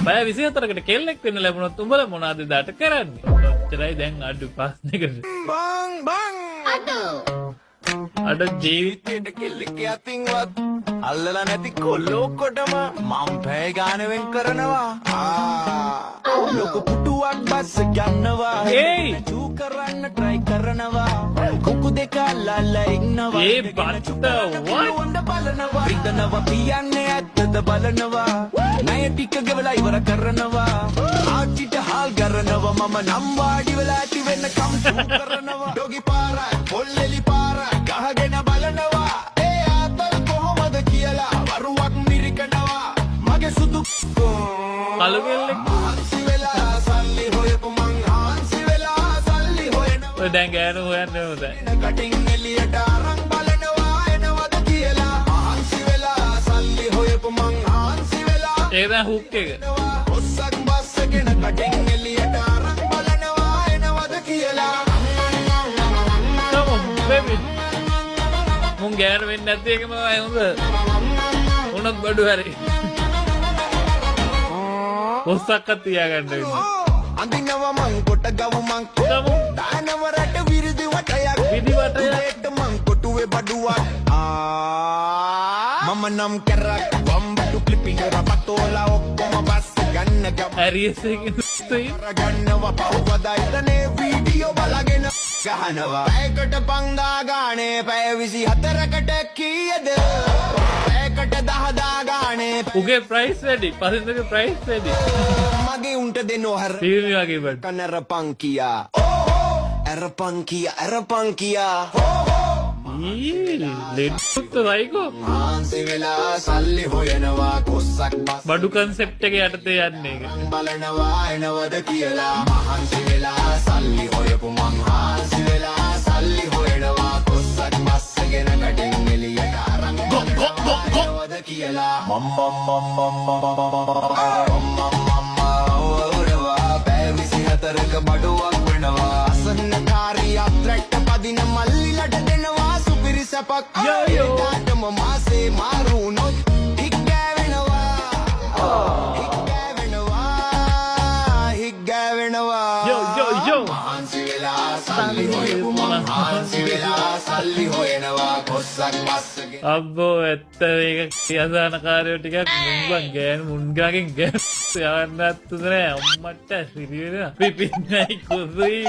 බය 24කට කෙල්ලෙක් වෙන්න ලැබුණොත් උඹලා මොනවද දාට කරන්නේ? ඔච්චරයි දැන් අඩු ප්‍රශ්නයකට. බං අඩ ජීවිතේට කෙල්ලෙක් යතින්වත් අල්ලලා නැති කොල්ලෝ කොටම මම් පැය ගාන වෙන් කරනවා. ලොකු පුටුවක් බස් ගන්නවා. ඒයි චූ කරන්න try කරනවා. කුකු දෙක අල්ලලා ඉන්නවා. ඒ බත්ත what? හොඳ බලනවා. රිදනවා පියන්නේ ඇත්තද බලනවා. ණය ටික ගෙවලා ඉවර කරනවා. ආච්චිට හාල් කරනවා. මම නම් වාඩි වෙලා ඇති වෙන්න කම් චූ කරනවා. ඩොගි පාරයි පොල්ලෙලි පාරයි ගහගෙන බලනවා. ඒ ආතල් කොහොමද කියලා වරුවක් මිරිකනවා. මගේ සුදු කළු කෙල්ලෙක්. හාන්සි වෙලා සල්ලි හොයපු මං හාන්සි වෙලා සල්ලි හොයනවා. ඔය දැන් ගෑනු හොයන්නේ හොඳයි. කටින් එළියට අරන් බලනවා එනවද කියලා. හාන්සි වෙලා සල්ලි හොයපු මං හාන්සි වෙලා ඒක දැන් හුක් එක. ඔස්සක් බස්සගෙන කටින් එළියට අරන් බලනවා එනවද කියලා. Come on baby. මුන් ගෑනු වෙන්නේ නැති එකම තමයි හොඳ. උනත් බඩු හැරි. ඔස්සක්ක තියාගන්න වෙන්නේ. අඳිනවා මං කොට ගව මං Come on. දානවරට විරිදි වටයක් විදි වටයක්. ඒට මං කොටුවේ බඩුවක්. මම නම් කරක් වම්බඩු ක්ලිපිං රපතෝලා ඔක්කොම බස් ගන්න ගම ඇරියස් එකකින් ස්තුයි. ගන්නවා පහුවදයිතනේ වීඩියෝ බලගෙන ගහනවා. පැයකට 5000 ගානේ පැය 24කට කීයද? පැයකට 10000 ගානේ උගේ ප්‍රයිස් වැඩි. පසින්දගේ ප්‍රයිස් වැඩි. මගේ උන්ට දෙන්නෝ හර ටීවී වගේ බඩ. කනරපං කියා. අරපං කියා. ලෙඩ්ඩුත් සයිකෝ. මාන්සි වෙලා සල්ලි හොයනවා කොස්සක් බස් බඩු කන්සෙප්ට් එක යටතේ යන්නේ ඒක. බලනවා එනවද කියලා. මහන්සි වෙලා සල්ලි හොයපු මං හාන්සි වෙලා සල්ලි හොයනවා කොස්සක් බස්සගෙන කටින් එළියට අරන් බලනවා එනවද කියලා. පැය 24ක බඩුවක් වෙනවා. අසන්නකාරී අත්‍රැක්ට පදින මල්ලිලට දෙනවා සුපිරි සැපක්. ඒටම මාසේ මාරුනොත් හික් ගෑවෙනවා. යෝ. මහන්සි වෙලා සල්ලි හොයපු මං හාන්සි වෙලා සල්ලි හොයනවා කොස්සක් බස්සගෙන. අබ්බෝ ඇත්ත මේක කියසානකාරයෝ ටිකක් මුන්ගන් ගෑනු මුන්ගාගෙන් ගෑනු යවන්නත් උදේ නෑ අම්මට සිරිවෙන පිපින්නයි කුසුයි